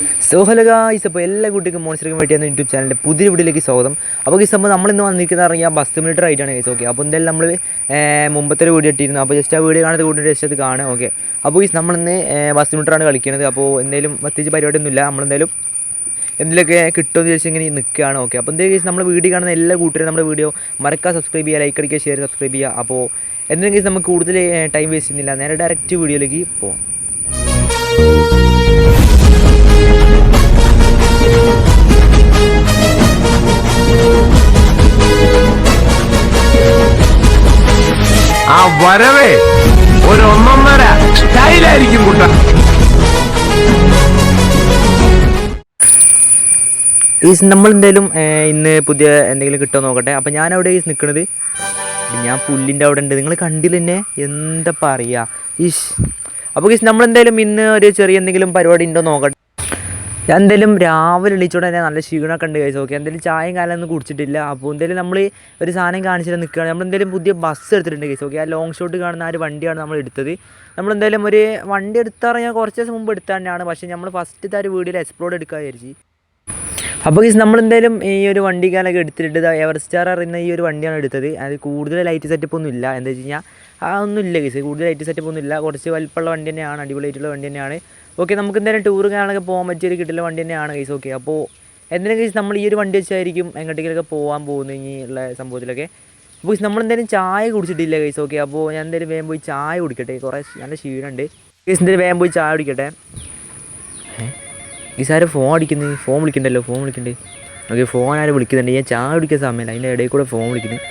Hello guys, അപ്പോൾ എല്ലാ കുട്ടിക്കും മോൺസ്റ്ററിക്കും വേണ്ടിയാണ് യൂട്യൂബ് ചാനലിൻ്റെ പുതിയ വീഡിയോയിലേക്ക് സ്വാഗതം. അപ്പോൾ ഈ സംഭവം നമ്മളിന്ന് വന്നിരിക്കുന്നത് അറിയാം ബസ് മിനിറ്റർ ആയിട്ടാണ് ഗൈസ്. ഓക്കെ, അപ്പോൾ എന്തായാലും നമ്മൾ മുമ്പത്തെ ഒരു വീഡിയോ ഇട്ടിരുന്നു. അപ്പോൾ ജസ്റ്റ് ആ വീഡിയോ കാണാത്ത കൂട്ടിയിട്ട് ജസ്റ്റ് അത് കാണുക. ഓക്കെ, അപ്പോൾ ഈ നമ്മളിന്ന് ബസ് മിനിറ്ററാണ് കളിക്കുന്നത്. അപ്പോൾ എന്തെങ്കിലും പ്രത്യേകിച്ച് പരിപാടിയൊന്നുമില്ല, നമ്മളെന്തായാലും എന്തെങ്കിലുമൊക്കെ കിട്ടുമെന്ന് ചോദിച്ചാൽ ഇങ്ങനെ നിൽക്കുകയാണ്. ഓക്കെ, അപ്പോൾ എന്തായാലും നമ്മൾ വീഡിയോ കാണുന്ന എല്ലാ കൂട്ടരും നമ്മുടെ വീഡിയോ മറക്കാതെ സബ്സ്ക്രൈബ് ചെയ്യുക, ലൈക്ക് അടിക്കുക, ഷെയർ സബ്സ്ക്രൈബ് ചെയ്യുക. അപ്പോൾ എന്തെങ്കിലും നമുക്ക് കൂടുതൽ ടൈം വേസ്റ്റ് ചെയ്യുന്നില്ല, നേരെ ഡയറക്റ്റ് വീഡിയോയിലേക്ക് പോകാം. ആ വരവേ ഒരു ഒന്നൊന്നര സ്റ്റൈലായിരിക്കും കുട്ട. നമ്മളെന്തായാലും ഇന്ന് പുതിയ എന്തെങ്കിലും കിട്ടുമോ നോക്കട്ടെ. അപ്പോൾ ഞാനവിടെ നിൽക്കുന്നത്, ഞാൻ പുല്ലിൻ്റെ അവിടെ ഉണ്ട്, നിങ്ങൾ കണ്ടില്ല എന്നെ, എന്താ പറയുക ഈശ്. അപ്പോൾ നമ്മളെന്തായാലും ഇന്ന് ഒരു ചെറിയ എന്തെങ്കിലും പരിപാടി ഉണ്ടോ നോക്കട്ടെ. ഞാൻ എന്തായാലും രാവിലെ എണീച്ചോടെ തന്നെ നല്ല ക്ഷീണമൊക്കെ ഉണ്ട് കഴിച്ചു. ഓക്കെ, എന്തായാലും ചായയും കാലമൊന്നും കുടിച്ചിട്ടില്ല. അപ്പോൾ എന്തായാലും നമ്മൾ ഒരു സാധനം കാണിച്ചിട്ട് നിൽക്കുകയാണ്. നമ്മളെന്തായാലും പുതിയ ബസ് എടുത്തിട്ടുണ്ട് കഴിച്ചു. ഓക്കെ, ആ ലോങ് ഷോട്ട് കാണുന്ന ആ ഒരു വണ്ടിയാണ് നമ്മൾ എടുത്തത്. നമ്മളെന്തായാലും ഒരു വണ്ടി എടുത്തറിയാൻ കുറച്ച് ദിവസം മുമ്പ് എടുത്ത തന്നെയാണ്, പക്ഷേ നമ്മൾ ഫസ്റ്റത്തെ ഒരു വീഡിയോയിൽ എക്സ്പ്ലോർ എടുക്കാൻ വിചാരിച്ചു. അപ്പോൾ നമ്മളെന്തായാലും ഈ ഒരു വണ്ടി കാലൊക്കെ എടുത്തിട്ട് എവർസ്റ്റാർ അറിയുന്ന ഈ ഒരു വണ്ടിയാണ് എടുത്തത്. അത് കൂടുതൽ ലൈറ്റ് സെറ്റപ്പ് ഒന്നും ഇല്ല, എന്താ വെച്ച് കഴിഞ്ഞാൽ ഒന്നുമില്ല കേസ്, കൂടുതൽ ലൈറ്റ് സെറ്റപ്പ് ഒന്നും ഇല്ല. കുറച്ച് വലിപ്പമുള്ള വണ്ടി തന്നെയാണ്, അടിപൊളിയായിട്ടുള്ള വണ്ടി തന്നെയാണ്. ഓക്കെ, നമുക്ക് എന്തായാലും ടൂർ കാണാനൊക്കെ പോകാൻ പറ്റിയൊരു കിട്ടുന്ന വണ്ടി തന്നെയാണ് കേസ്. ഓക്കെ, അപ്പോൾ എന്തെങ്കിലും കേസ് നമ്മൾ ഈ ഒരു വണ്ടി വെച്ചായിരിക്കും എങ്ങോട്ടേക്കൊക്കെ പോകാൻ പോകുന്നതിനുള്ള സംഭവത്തിലൊക്കെ. അപ്പോൾ നമ്മളെന്തായാലും ചായ കുടിച്ചിട്ടില്ല കേസ്. ഓക്കെ, അപ്പോൾ ഞാൻ എന്തായാലും വേഗം പോയി ചായ കുടിക്കട്ടെ, കുറേ നല്ല ക്ഷീണമുണ്ട് കേസ്. എന്തായാലും വേഗം പോയി ചായ കുടിക്കട്ടെ. ഈ സാറ് ഫോൺ അടിക്കുന്നത്, ഫോൺ വിളിക്കണ്ടല്ലോ, ഫോൺ വിളിക്കണ്ടേ. ഓക്കെ, ഫോൺ ആരും വിളിക്കുന്നുണ്ട്, ഞാൻ ചായ കുടിക്കാൻ സമയമില്ല, അതിൻ്റെ ഇടയിൽ കൂടെ ഫോൺ വിളിക്കുന്നത്.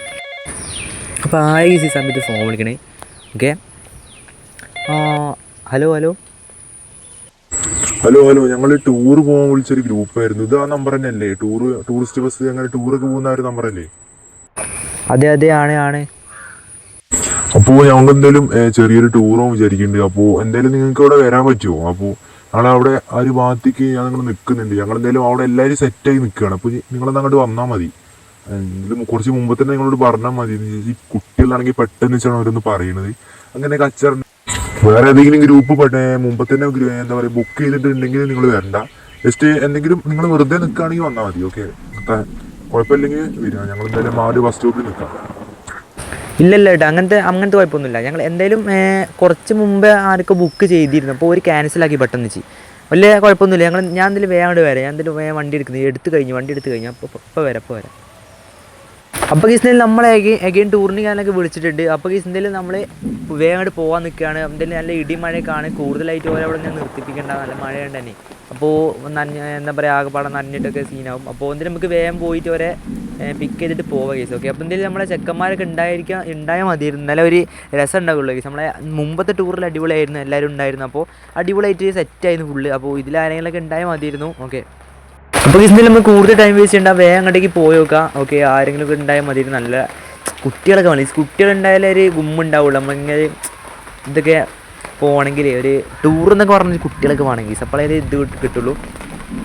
അപ്പോൾ ആരും ഈ സമയത്ത് ഫോൺ വിളിക്കണേ. Okay, hello hello hello hello ഞങ്ങൾ ടൂർ പോകാൻ വിളിച്ചൊരു ഗ്രൂപ്പായിരുന്നു. ഇത് ആ നമ്പർ തന്നെ അല്ലേ? ടൂറിസ്റ്റ് ബസ് അങ്ങനെ ടൂറൊക്കെ പോകുന്ന ഒരു നമ്പറല്ലേ? അതെ അതെ ആണ്. അപ്പോൾ ഞങ്ങൾ എന്തായാലും ചെറിയൊരു ടൂറോ വിചാരിക്കുന്നുണ്ട്. അപ്പോൾ എന്തായാലും നിങ്ങൾക്ക് ഇവിടെ വരാൻ പറ്റുമോ? അപ്പോൾ ഞങ്ങൾ അവിടെ ആ ഒരു ഭാഗത്തേക്ക് നിങ്ങൾ നിൽക്കുന്നുണ്ട്. ഞങ്ങൾ എന്തായാലും അവിടെ എല്ലാവരും സെറ്റായി നിൽക്കുകയാണ്. അപ്പോൾ നിങ്ങളൊന്ന് അങ്ങോട്ട് വന്നാൽ മതി. കുറച്ച് മുമ്പ് തന്നെ നിങ്ങളോട് പറഞ്ഞാൽ മതി. ഈ കുട്ടികളാണെങ്കിൽ പെട്ടെന്ന് വെച്ചാണ് അവരൊന്ന് പറയുന്നത്. അങ്ങനെ കച്ചറ വേറെ ഏതെങ്കിലും ഗ്രൂപ്പ് മുമ്പ് തന്നെ എന്താ പറയുക ബുക്ക് ചെയ്തിട്ടുണ്ടെങ്കിൽ നിങ്ങൾ വരണ്ട. ജസ്റ്റ് എന്തെങ്കിലും നിങ്ങൾ വെറുതെ നിൽക്കുകയാണെങ്കിൽ വന്നാൽ മതി. ഓക്കെ, കുഴപ്പമില്ലെങ്കിൽ വരിക. ഞങ്ങൾ എന്തായാലും ആ ഒരു ബസ് സ്റ്റോപ്പിൽ നിൽക്കാം. ഇല്ലല്ല ഏട്ടാ, അങ്ങനത്തെ കുഴപ്പമൊന്നുമില്ല. ഞങ്ങൾ എന്തായാലും കുറച്ച് മുമ്പ് ആരൊക്കെ ബുക്ക് ചെയ്തിരുന്നു, അപ്പോൾ ഒരു ക്യാൻസലാക്കി പെട്ടെന്ന് വെച്ച്. വലിയ കുഴപ്പമൊന്നുമില്ല. ഞാൻ എന്തായാലും വേഗം അങ്ങോട്ട് വരാം. ഞാൻ എന്തായാലും വേഗം വണ്ടി എടുത്ത് കഴിഞ്ഞു. അപ്പോൾ വരാം. അപ്പോൾ കേസിൽ നമ്മൾ എഗെയിൻ ടൂറിന് ഞാനൊക്കെ വിളിച്ചിട്ടുണ്ട്. അപ്പോൾ കേസിൽ നമ്മൾ വേഗം അങ്ങോട്ട് പോകാൻ നിൽക്കുകയാണ്. എന്തായാലും നല്ല ഇടിമഴയൊക്കെയാണ്, കൂടുതലായിട്ട് ഓരവിടെ ഞാൻ നിർത്തിപ്പിക്കേണ്ട, നല്ല മഴയുണ്ട് തന്നെ. അപ്പോൾ എന്താ പറയുക, ആകെപ്പാടെ നനഞ്ഞിട്ടൊക്കെ സീനാവും. അപ്പോൾ എന്തായാലും നമുക്ക് വേഗം പോയിട്ട് അവരെ പിക്ക് ചെയ്തിട്ട് പോവാം കേസ്. ഓക്കെ, അപ്പോൾ എന്തായാലും നമ്മളെ ചെക്കന്മാരൊക്കെ ഉണ്ടായാൽ മതിയായിരുന്നു, നല്ല ഒരു രസം ഉണ്ടാവുള്ളൂ കേസ്. നമ്മളെ മുമ്പത്തെ ടൂറിൽ അടിപൊളിയായിരുന്നു, എല്ലാവരും ഉണ്ടായിരുന്നു. അപ്പോൾ അടിപൊളിയായിട്ട് സെറ്റായിരുന്നു ഫുള്ള്. അപ്പോൾ ഇതിലാരെങ്കിലൊക്കെ ഉണ്ടായാൽ മതിയായിരുന്നു. ഓക്കെ, അപ്പോൾ ഇതിൽ നമുക്ക് കൂടുതൽ ടൈം വേസ്റ്റ് ചെയ്യണ്ട, വേഗം അങ്ങോട്ടേക്ക് പോയി നോക്കാം. ഓക്കെ, ആരെങ്കിലും ഒക്കെ ഉണ്ടായാൽ മതി. നല്ല കുട്ടികളൊക്കെ മതി, കുട്ടികളുണ്ടായാലേ ഒരു ഗുമ്മുണ്ടാവുള്ളൂ. നമ്മളിങ്ങനെ ഇതൊക്കെ പോകണമെങ്കിൽ ഒരു ടൂർ എന്നൊക്കെ പറഞ്ഞാൽ കുട്ടികളൊക്കെ വേണമെങ്കിൽ സപ്ലൈ ഇത് കിട്ടുള്ളൂ.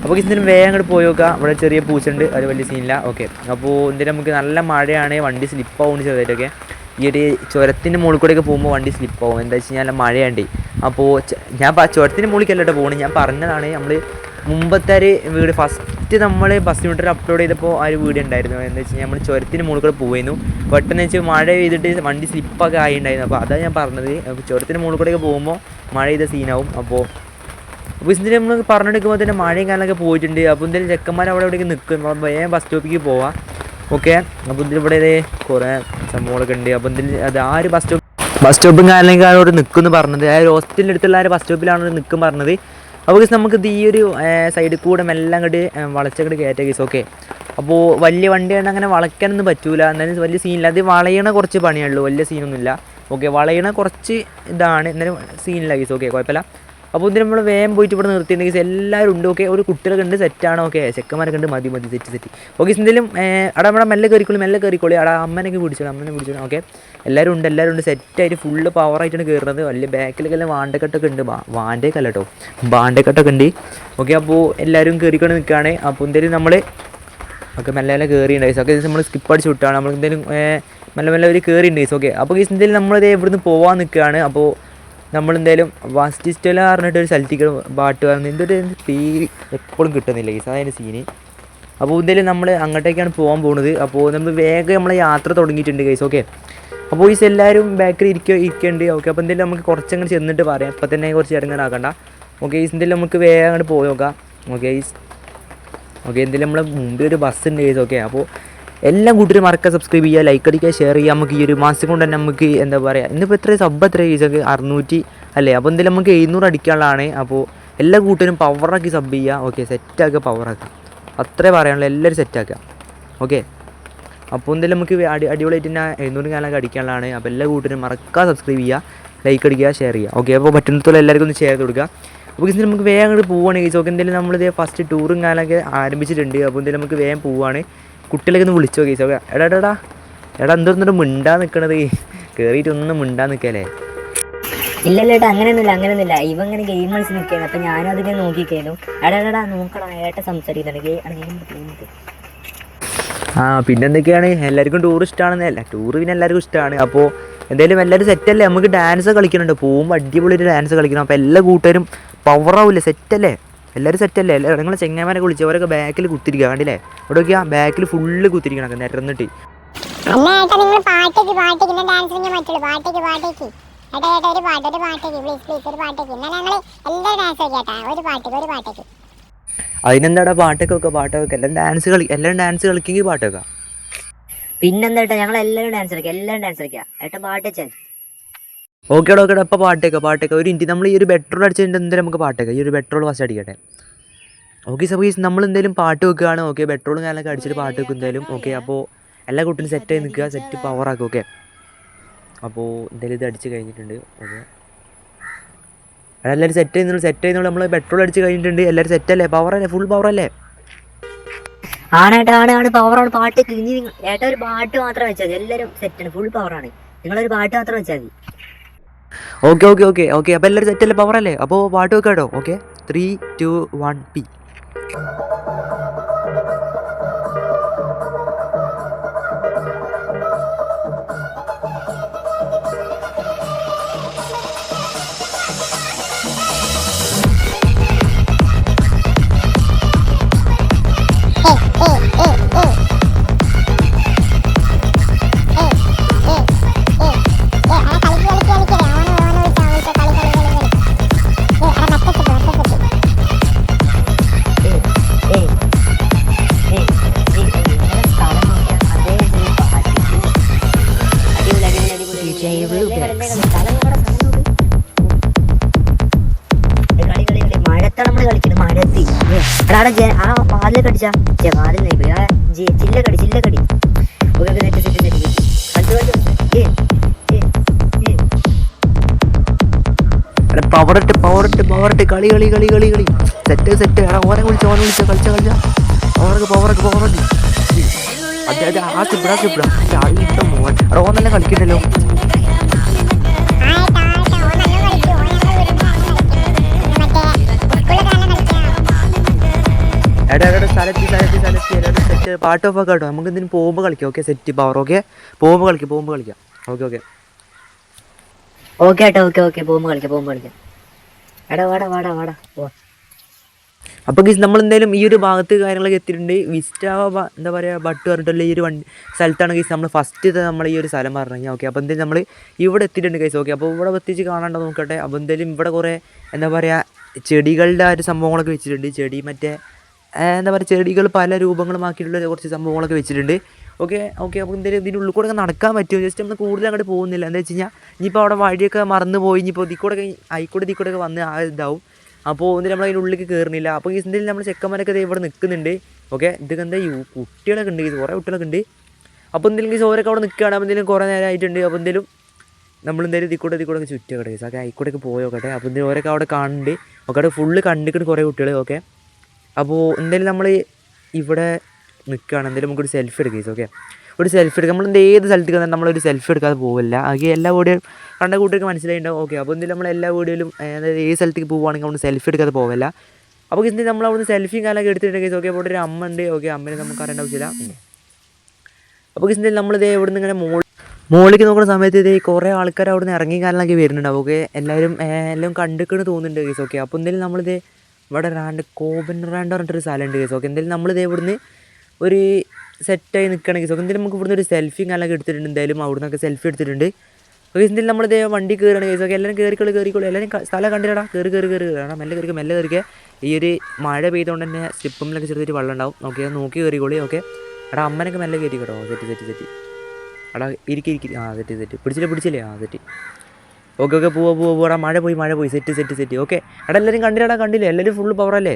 അപ്പോൾ ഇതിന് വേഗം അങ്ങോട്ട് പോയി നോക്കാം. ഇവിടെ ചെറിയ പൂച്ചുണ്ട്, അത് വലിയ സീനില്ല. ഓക്കെ, അപ്പോൾ എന്തിനും നമുക്ക് നല്ല മഴയാണ്, വണ്ടി സ്ലിപ്പാവും ചെറുതായിട്ടൊക്കെ. ഈ ഒരു ചുരത്തിൻ്റെ മുകളിൽ കൂടെയൊക്കെ പോകുമ്പോൾ വണ്ടി സ്ലിപ്പാവും, എന്താ വെച്ച് കഴിഞ്ഞാൽ നല്ല മഴയുണ്ട്. അപ്പോൾ ഞാൻ ചുരത്തിൻ്റെ മുകളിലേക്കല്ലോ പോകുന്നത്, ഞാൻ പറഞ്ഞതാണ്. നമ്മൾ മുമ്പത്തെ ഒരു വീഡിയോ ഫസ്റ്റ് നമ്മൾ ബസ് മീറ്റർ അപ്ലോഡ് ചെയ്തപ്പോൾ ആ ഒരു വീഡിയോ ഉണ്ടായിരുന്നു. എന്താ വെച്ച് കഴിഞ്ഞാൽ നമ്മൾ ചുരത്തിന് മുകളിൽ കൂടെ പോയിരുന്നു, പെട്ടെന്ന് വെച്ച് മഴ പെയ്തിട്ട് വണ്ടി സ്ലിപ്പൊക്കെ ആയിട്ടുണ്ടായിരുന്നു. അപ്പോൾ അതാണ് ഞാൻ പറഞ്ഞത്, ചുരത്തിന് മുകളിൽ കൂടെയൊക്കെ പോകുമ്പോൾ മഴ ചെയ്ത സീനാവും. അപ്പോൾ ഇതിൽ നമ്മൾ പറഞ്ഞെടുക്കുമ്പോൾ തന്നെ മഴയും കാലമൊക്കെ പോയിട്ടുണ്ട്. അപ്പോൾ എന്തായാലും ചെക്കന്മാർ അവിടെ എവിടേക്ക് നിൽക്കും, വേഗം ബസ് സ്റ്റോപ്പിലേക്ക് പോവാം. ഓക്കെ, അപ്പോൾ ഇതിൽ ഇവിടെ കുറേ സംഭവങ്ങളൊക്കെ ഉണ്ട്. അപ്പോൾ എന്തായാലും അത് ആ ഒരു ബസ് സ്റ്റോപ്പും കാലം അവിടെ നിൽക്കുമെന്ന് പറഞ്ഞത്, ആ ഒരു ഹോസ്പിറ്റലിൻ്റെ അടുത്തുള്ള ആ ഒരു ബസ് സ്റ്റോപ്പിലാണ് നിൽക്കും പറഞ്ഞത്. അപ്പോൾ നമുക്കിത് ഈ ഒരു സൈഡിൽ കൂടെ മെല്ലെ അങ്ങോട്ട് വളച്ചങ്ങോട്ട് കയറ്റാം കേസ്. ഓക്കെ, അപ്പോൾ വലിയ വണ്ടിയാണ്, അങ്ങനെ വളയ്ക്കാനൊന്നും പറ്റൂല, എന്നാലും വലിയ സീനില്ല. അത് വളയണ കുറച്ച് പണിയുള്ളൂ, വലിയ സീനൊന്നുമില്ല. ഓക്കെ, വളയണ കുറച്ച് ഇതാണ്, എന്നാലും സീനില്ല കേസ്. ഓക്കെ, കുഴപ്പമില്ല. അപ്പോൾ ഇതിന് നമ്മൾ വേഗം പോയിട്ട് ഇവിടെ നിർത്തിയിട്ടുണ്ടെങ്കിൽ കേസ് എല്ലാവരും ഉണ്ട്. ഓക്കെ, ഒരു കുട്ടികളൊക്കെ ഉണ്ട്, സെറ്റാണ്. ഓക്കെ, ചെക്കന്മാരൊക്കെ ഉണ്ട്, മതി സെറ്റ്. ഓക്കെ, എന്തെങ്കിലും അവിടെ നമ്മുടെ മെല്ലെ കയറിക്കോളി, അവിടെ അമ്മനെ പിടിച്ചോളൂ. ഓക്കെ, എല്ലാവരും ഉണ്ട്, സെറ്റായിട്ട് ഫുള്ള് പവറായിട്ടാണ് കയറുന്നത്. വലിയ ബാക്കിലൊക്കെ എല്ലാം വാണ്ടക്കെട്ടൊക്കെ ഉണ്ട്, വാണ്ടേക്കല്ല കേട്ടോ, ബാണ്ടക്കെട്ടൊക്കെ ഉണ്ട്. ഓക്കെ, അപ്പോൾ എല്ലാവരും കയറിക്കൊണ്ട് നിൽക്കുകയാണ്. അപ്പോൾ എന്തെങ്കിലും നമ്മൾ ഓക്കെ മെല്ലെ കയറിയിട്ടുണ്ടായി. ഓക്കെ, നമ്മൾ സ്കിപ്പ് അടിച്ച് വിട്ടാണ്, നമ്മൾ എന്തെങ്കിലും മെല്ലെ ഒരു കയറിയിട്ടുണ്ട്. ഓക്കെ, അപ്പോൾ എന്തെങ്കിലും നമ്മളിത് ഇവിടുന്ന് പോകാൻ നിൽക്കുകയാണ്. അപ്പോൾ നമ്മളെന്തായാലും വാസ്റ്റിസ്റ്റല പറഞ്ഞിട്ടൊരു സ്ഥലത്തേക്ക് പാട്ട് പറഞ്ഞ് എന്തൊരു പേര് എപ്പോഴും കിട്ടുന്നില്ല ഗൈസ്, അതായത് സീന്. അപ്പോൾ എന്തായാലും നമ്മൾ അങ്ങോട്ടേക്കാണ് പോകാൻ പോകുന്നത്. അപ്പോൾ നമ്മൾ വേഗം നമ്മളെ യാത്ര തുടങ്ങിയിട്ടുണ്ട് ഗൈസ്. ഓക്കെ, അപ്പോൾ ഗൈസ് എല്ലാവരും ബാക്കിൽ ഇരിക്കുന്നുണ്ട്. ഓക്കെ, അപ്പോൾ എന്തായാലും നമുക്ക് കുറച്ചങ്ങോട്ട് ചെന്നിട്ട് പറയാം, ഇപ്പം തന്നെ കുറച്ച് ഇടങ്ങാറാക്കണ്ട. ഓക്കെ ഗൈസ്, എന്തായാലും നമുക്ക് വേഗം അങ്ങോട്ട് പോയി നോക്കാം. ഓക്കെ ഗൈസ്, ഓക്കെ എന്തായാലും നമ്മളെ മുമ്പിൽ ഒരു ബസ് ഉണ്ട് ഗൈസ്. ഓക്കെ, അപ്പോൾ എല്ലാ കൂട്ടരും മറക്കുക, സബ്സ്ക്രൈബ് ചെയ്യുക, ലൈക്ക് അടിക്കുക, ഷെയർ ചെയ്യുക. നമുക്ക് ഈ ഒരു മാസം കൊണ്ട് തന്നെ നമുക്ക് എന്താ പറയുക, ഇന്നിപ്പോൾ എത്ര സബ് എത്ര ഗൈസൊക്കെ 600 അല്ലേ? അപ്പോൾ എന്തായാലും നമുക്ക് 700 അടിക്കാനുള്ളതാണ്. അപ്പോൾ എല്ലാ കൂട്ടരും പവറാക്കി സബ് ചെയ്യുക. ഓക്കെ, സെറ്റാക്കുക, പവറാക്കുക, അത്രേ പറയാനുള്ളൂ. എല്ലാവരും സെറ്റാക്കുക. ഓക്കെ, അപ്പോൾ എന്തായാലും നമുക്ക് അടിപൊളിയായിട്ട് തന്നെ 700 കാലൊക്കെ അടിക്കാനുള്ളതാണ്. അപ്പോൾ എല്ലാ കൂട്ടരും മറക്കുക, സബ്സ്ക്രൈബ് ചെയ്യുക, ലൈക്ക് അടിക്കുക, ഷെയർ ചെയ്യുക. ഓക്കെ, അപ്പോൾ പറ്റുന്നത്തോളം എല്ലാവർക്കും ഒന്ന് ഷെയർ ചെയ്ത് കൊടുക്കുക. അപ്പോൾ ഇതിന് നമുക്ക് വേഗം അങ്ങോട്ട് പോവുകയാണ് ഗൈസ്. ഓക്കെ, എന്തായാലും നമ്മളിത് ഫസ്റ്റ് ടൂറും കാലമൊക്കെ ആരംഭിച്ചിട്ടുണ്ട്. അപ്പോൾ എന്തായാലും നമുക്ക് വേഗം പോവുകയാണ്. കുട്ടികളൊക്കെ ഒന്ന് വിളിച്ചോ ഗൈസ്. ഓക്കെ, എടാ എന്തോന്നിട്ട് മിണ്ടാ നിൽക്കണത്, കയറിയിട്ടൊന്നും മിണ്ടാ നിൽക്കല്ലേ? ഇല്ലല്ലോ ഏട്ടാ, അങ്ങനെയൊന്നുമില്ല. ഇവ ഇങ്ങനെ ഗെയിം കളിച്ച് നിൽക്കുകയാണ്. അപ്പം ഞാനും അതിങ്ങനെ നോക്കിക്കേനു. എടാ നോക്കടാ, ഏട്ട സംസാരിക്കുന്നുണ്ട്. ആ പിന്നെന്തൊക്കെയാണ്, എല്ലാവർക്കും ടൂർ ഇഷ്ടമാണെന്നല്ല, ടൂർ പിന്നെ എല്ലാവർക്കും ഇഷ്ടമാണ്. അപ്പോൾ എന്തായാലും എല്ലാവരും സെറ്റല്ലേ? നമുക്ക് ഡാൻസ് കളിക്കുന്നുണ്ട്, പോകുമ്പോൾ അടിപൊളി ഒരു ഡാൻസ് കളിക്കണം. അപ്പോൾ എല്ലാ കൂട്ടുകാരും പവറാവില്ലേ? സെറ്റല്ലേ? എല്ലാവരും സെറ്റല്ലേ? നിങ്ങൾ ചെങ്ങന്മാരെ വിളിച്ച് അവരൊക്കെ ബാക്കിൽ കുത്തിരിക്കുക, കണ്ടില്ലേ? ഇവിടെ നോക്കിയാൽ ബാക്കിൽ ഫുള്ള് കുത്തിരിക്കണം നിരന്നിട്ട്. അതിനെന്താടാ പാട്ടൊക്കെ വെക്കുക, പാട്ടൊക്കെ എല്ലാം ഡാൻസ് കളിക്കെങ്കിൽ പാട്ടൊക്കെ. പിന്നെന്താ ഏട്ടാ, ഞങ്ങൾ എല്ലാവരും ഡാൻസ് കളിക്കാം. ഏട്ടാ പാട്ട് വെച്ചാൽ ഓക്കേടാ അപ്പോൾ പാട്ടൊക്കെ ഒരു ഇൻറ്റി നമ്മൾ ഈ ഒരു പെട്രോൾ അടിച്ചിട്ട് എന്തായാലും നമുക്ക് പാട്ടൊക്കെ ഈ ഒരു പെട്രോൾ ഫസ്റ്റ് അടിക്കട്ടെ. ഓക്കെ സപ്പോസ് നമ്മൾ എന്തായാലും പാട്ട് വെക്കുകയാണ്. ഓക്കെ, പെട്രോളും കാലൊക്കെ അടിച്ചിട്ട് പാട്ട് വെക്കും എന്തായാലും. ഓക്കെ, അപ്പോൾ എല്ലാ കുട്ടികളും സെറ്റായി നിൽക്കുക, സെറ്റ് പവറാക്കും. ഓക്കെ, അപ്പോൾ എന്തായാലും ഇത് അടിച്ച് കഴിഞ്ഞിട്ടുണ്ട്. ഓക്കെ, എല്ലാവരും സെറ്റ് ചെയ്യുന്നുള്ളൂ. നമ്മൾ പെട്രോൾ അടിച്ച് കഴിഞ്ഞിട്ടുണ്ട്. എല്ലാവരും സെറ്റല്ലേ? പവറല്ലേ? ഫുൾ പവറല്ലേ? ആണ് പവറാണ്. പാട്ട് ഇനി ഏട്ടാ ഒരു പാട്ട് മാത്രം വെച്ചാൽ മതി. എല്ലാവരും സെറ്റാണ്, ഫുൾ പവറാണ്. നിങ്ങളൊരു പാട്ട് മാത്രം വെച്ചാൽ മതി. ഓക്കെ അപ്പോൾ എല്ലാവരും സെറ്റല്ലേ? പവറല്ലേ? അപ്പോൾ പാട്ട് വെക്കാം കേട്ടോ. Okay, 3, 2, 1 P. ആ വാതിൽ കടിച്ചാ വാതിൽ ചില്ലക്കടി പവറിട്ട് കളി സെറ്റ്. ഓനെ വിളിച്ച കളിച്ച പവറൊക്കെ അതെ ഓനെല്ലാം കളിക്കണ്ടല്ലോ. സ്ഥലത്തി സെറ്റ്. പാട്ട് ഓഫ് ആക്കാം കേട്ടോ. നമുക്ക് എന്തിനും പോകുമ്പോൾ കളിക്കാം. Okay, set power. ഓക്കെ, പോകുമ്പോൾ കളിക്കാം. ഓക്കെ പോകുമ്പോൾ കളിക്കാം. എടാ വാടാ. അപ്പോൾ ഗീസ് നമ്മൾ എന്തായാലും ഈ ഒരു ഭാഗത്ത് കാര്യങ്ങളൊക്കെ എത്തിയിട്ടുണ്ട്. എന്താ പറയുക, ബട്ട് പറഞ്ഞിട്ടുള്ള ഈ ഒരു സ്ഥലത്താണ് ഗീസ് നമ്മൾ ഫസ്റ്റ് നമ്മൾ ഈ ഒരു സ്ഥലം പറഞ്ഞു കഴിഞ്ഞാൽ. ഓക്കെ, അപ്പോൾ എന്തായാലും നമ്മൾ ഇവിടെ എത്തിയിട്ടുണ്ട് ഗൈസ്. ഓക്കെ, അപ്പോൾ ഇവിടെ എത്തിച്ച് കാണാണ്ടോ നോക്കട്ടെ. അപ്പോൾ എന്തായാലും ഇവിടെ കുറേ എന്താ പറയുക ചെടികളുടെ ആ ഒരു സംഭവങ്ങളൊക്കെ വെച്ചിട്ടുണ്ട്. ചെടി മറ്റേ എന്താ പറയുക, ചെടികൾ പല രൂപങ്ങളുമാക്കിയിട്ടുള്ള കുറച്ച് സംഭവങ്ങളൊക്കെ വെച്ചിട്ടുണ്ട്. ഓക്കെ, അപ്പോൾ എന്തായാലും ഇതിൻ്റെ ഉള്ളിൽ കൂടെ നടക്കാൻ പറ്റും. ജസ്റ്റ് നമ്മൾ കൂടുതൽ അങ്ങോട്ട് പോകുന്നില്ല. എന്താ വെച്ച് കഴിഞ്ഞാൽ ഇനിയിപ്പോൾ അവിടെ വഴിയൊക്കെ മറന്നു പോയി, ഇനിയിപ്പോൾ ഇതിക്കൂടെ വന്ന് ആ ഇതാവും. അപ്പോൾ എന്തായാലും നമ്മൾ അതിൻ്റെ ഉള്ളിലേക്ക് കയറുന്നില്ല. അപ്പോൾ എന്തായാലും നമ്മൾ ചെക്കന്മാരൊക്കെ ഇവിടെ നിൽക്കുന്നുണ്ട്. ഓക്കെ, ഇതൊക്കെ എന്താ കുട്ടികളൊക്കെ ഉണ്ട്, കുറേ കുട്ടികളൊക്കെ ഉണ്ട്. അപ്പോൾ എന്തെങ്കിലും ഓരൊക്കെ അവിടെ നിൽക്കുകയാണ്. അപ്പോൾ എന്തെങ്കിലും കുറേ നേരം ആയിട്ടുണ്ട്. അപ്പോൾ എന്തായാലും നമ്മളെന്തായാലും ഇതിക്കൂടെ ചുറ്റുകട്ടെ ഗൈസ്. ഓക്കെ, ആയിക്കോട്ടൊക്കെ പോയോക്കട്ടെ. അപ്പോൾ എന്തെങ്കിലും ഓരൊക്കെ അവിടെ കാണുന്നുണ്ട്. ഓക്കെ, അവിടെ ഫുള്ള് കണ്ടിട്ട് കുറേ കുട്ടികൾ. ഓക്കെ, അപ്പോൾ എന്തായാലും നമ്മൾ ഇവിടെ നിൽക്കുകയാണ്. എന്തായാലും നമുക്കൊരു സെൽഫി എടുക്കാം ഗൈസ്. ഓക്കെ, ഒരു സെൽഫി എടുക്കുക. നമ്മൾ ഏത് സ്ഥലത്ത് വന്നാൽ നമ്മളൊരു സെൽഫി എടുക്കാതെ പോകില്ല. ആകെ എല്ലാ വീഡിയോയും കണ്ട കൂട്ടർക്ക് മനസ്സിലായിട്ടുണ്ടാവും. ഓക്കെ, അപ്പോൾ എന്തായാലും നമ്മൾ എല്ലാ വീഡിയോയിലും അതായത് ഏത് സ്ഥലത്തേക്ക് പോകുകയാണെങ്കിൽ നമ്മൾ സെൽഫി എടുക്കാതെ പോകില്ല. അപ്പോൾ എന്തായാലും നമ്മൾ അവിടുന്ന് സെൽഫിയും കാലൊക്കെ എടുത്തിട്ടുണ്ട് ഗൈസ്. ഓക്കെ, അപ്പോൾ ഒരു അമ്മ ഉണ്ട്. ഓക്കെ, അമ്മേനെ നമുക്ക് അറിയേണ്ട ആവശ്യമില്ല. അപ്പോൾ എന്തായാലും നമ്മളിത് ഇവിടെ നിന്ന് ഇങ്ങനെ മുകളിലേക്ക് നോക്കുന്ന സമയത്ത് ഇത് കുറേ ആൾക്കാർ അവിടെ നിന്ന് ഇറങ്ങി കാലിലൊക്കെ വരുന്നുണ്ടാവും. ഓക്കെ, എല്ലാവരും എല്ലാം കണ്ടിക്കണ് തോന്നുന്നുണ്ട് കേസ്. ഓക്കെ, അപ്പോൾ എന്തായാലും നമ്മളിത് ഇവിടെ കോബൻ റാണ്ട് പറഞ്ഞിട്ടൊരു സ്ഥലമുണ്ട് കേസ്. ഓക്കെ, എന്തായാലും നമ്മളിത് ഇവിടുന്ന് ഒരു സെറ്റായി നിൽക്കുകയാണ് കേസ്. ഓക്കെ, എന്തായാലും നമുക്ക് ഇവിടുന്ന് ഒരു സെൽഫി കാലൊക്കെ എടുത്തിട്ടുണ്ട്. എന്തായാലും അവിടെ നിന്നൊക്കെ സെൽഫി എടുത്തിട്ടുണ്ട്. ഓക്കെ, എന്തായാലും നമ്മളിത് വണ്ടി കയറുകയാണ് കേസ്. ഓക്കെ, എല്ലാവരും കയറിക്കോളൂ. എല്ലാവരും സ്ഥലം കണ്ടില്ലടാ, കയറി കാണാം. മെല്ലെ കയറിക്കുക. ഈ ഒരു മഴ പെയ്തുകൊണ്ട് തന്നെ സ്റ്റിപ്പുമ്മിലൊക്കെ ചെറുതായിട്ട് വെള്ളം ഉണ്ടാവും. ഓക്കെ, അത് നോക്കി കയറിക്കോളി. ഓക്കെ, എടാ അമ്മനൊക്കെ മെല്ലെ കയറി കേട്ടോ. സെറ്റ് എടാ ഇരിക്കി. Set പിടിച്ചില്ലേ set. ഓക്കെ പോവാ. മഴ പോയി സെറ്റ്. ഓക്കെ, എടാ എല്ലാവരും കണ്ടില്ലേ? എല്ലാവരും ഫുൾ പവറല്ലേ?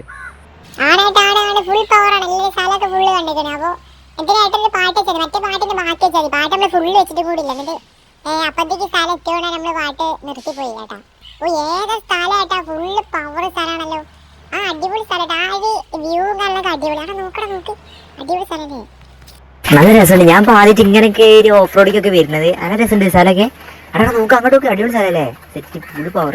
ഫുൾ പവറാണ്. എല്ലാവരും സ്ഥലമൊക്കെ ഫുള്ള് കണ്ടിരിക്കണേ. അപ്പോൾ എന്തിനായിട്ടൊരു പാട്ട് വെച്ചത്, മറ്റേ പാട്ടിന് മാറ്റി വെച്ചാൽ പാട്ട് നമ്മൾ ഫുള്ള് വെച്ചിട്ട് കൂടില്ല. എന്നിട്ട് അപ്പത്തേക്ക് സ്ഥലം എത്തിയോടെ നമ്മൾ പാട്ട് നിർത്തിപ്പോയി കേട്ടാ. ഏത് സ്ഥലം കേട്ടാ, ഫുള്ള് പവർ സ്ഥലമാണല്ലോ. അടിപൊളി സ്ഥലം. ആ ഒരു വ്യൂ കാണാനൊക്കെ അടിപൊളി. നോക്ക് അടിപൊളി സ്ഥലമല്ലേ. നല്ല രസമുണ്ട്. ഞാൻ ഇപ്പോൾ ആദ്യമായിട്ട് ഇങ്ങനെയൊക്കെ ഒരു ഓഫ് റോഡിക്കൊക്കെ വരുന്നത്. നല്ല രസമുണ്ട് സ്ഥലമൊക്കെ. എടാ നോക്കാം അങ്ങോട്ടൊക്കെ അടിപൊളി സ്ഥലമല്ലേ. Set full power.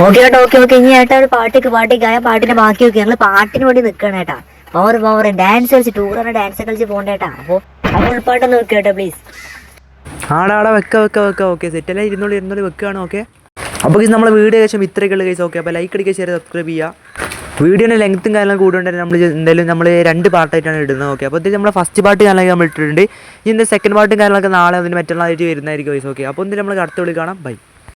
ഓക്കെ കേട്ടോ. ഓക്കെ ഇനി ഏട്ടാ ഒരു പാട്ടേക്ക് ആ പാട്ടിന്റെ ബാക്കി നോക്കി. ഞങ്ങൾ പാട്ടിന് വേണ്ടി നിൽക്കണം ഏട്ടാ. പവർ ഡാൻസ് കളിച്ച് ടൂറാണ് ഡാൻസ് കളിച്ച് പോകണ്ടേട്ടാ. അപ്പോൾ ഉൾപ്പാട്ടൊന്ന് വെക്കുക കേട്ടോ പ്ലീസ്. ആടാ വെക്ക. ഓക്കെ, സെറ്റെല്ലാം ഇരുന്നോളി വെക്കുകയാണ്. ഓക്കെ, അപ്പോൾ നമ്മളെ വീഡിയോ ഏകദേശം ഇത്രയൊക്കെയുള്ള കേസ്. ഓക്കെ, അപ്പോൾ ലൈക്ക് അടിക്കുക, ഷെയർ സബ്സ്ക്രൈബ് ചെയ്യുക. വീഡിയോയുടെ ലെങ്ത്തും കാര്യങ്ങളും കൂടുതലുണ്ടെങ്കിൽ നമ്മൾ 2 പാർട്ടായിട്ടാണ് ഇടുന്നത്. ഓക്കെ, അപ്പോൾ നമ്മളെ ഫസ്റ്റ് പാർട്ട് കാര്യങ്ങളൊക്കെ നമ്മൾ ഇട്ടിട്ടുണ്ട്. ഇതിൻ്റെ സെക്കൻഡ് പാർട്ടും കാര്യങ്ങളൊക്കെ നാളെ അതിന് മറ്റുള്ളതായിട്ട് വരുന്നതായിരിക്കും കേസ്. ഓക്കെ, അപ്പോൾ നമ്മൾ അടുത്ത വിളി കാണാം. ബൈ.